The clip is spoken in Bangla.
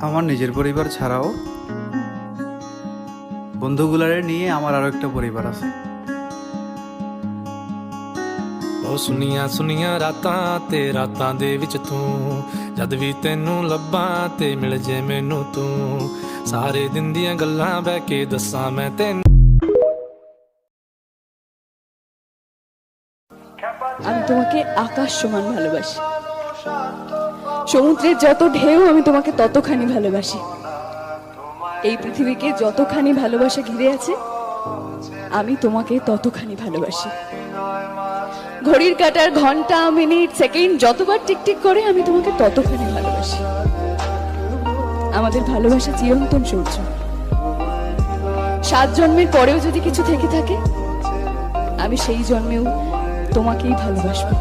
আমার নিজের পরিবার ছাড়াও বন্ধুগুলারে নিয়ে আমার আরো একটা পরিবার আছে। ਉਹ ਸੁਨੀਆਂ ਸੁਨੀਆਂ ਰਾਤਾਂ ਤੇ ਰਾਤਾਂ ਦੇ ਵਿੱਚ ਤੂੰ ਜਦ ਵੀ ਤੈਨੂੰ ਲੱਭਾਂ ਤੇ ਮਿਲ ਜੇ ਮੈਨੂੰ ਤੂੰ ਸਾਰੇ ਦਿਨ ਦੀਆਂ ਗੱਲਾਂ ਬਹਿ ਕੇ ਦੱਸਾਂ ਮੈਂ ਤੈਨੂੰ। আমি তোমাকে আকাশ সমান ভালোবাসি, সমুদ্রের যত ঢেউ আমি তোমাকে ততখানি ভালোবাসি। এই পৃথিবীকে যতখানি ভালোবাসা ঘিরে আছে আমি তোমাকে ততখানি ভালোবাসি। ঘড়ির কাঁটার ঘন্টা মিনিট সেকেন্ড যতবার টিকটিক করে আমি তোমাকে ততখানি ভালোবাসি। আমাদের ভালোবাসা চিরন্তন সূর্য। 7 জন্মের পরেও যদি কিছু থেকে থাকে আমি সেই জন্মেও তোমাকেই ভালোবাসবো।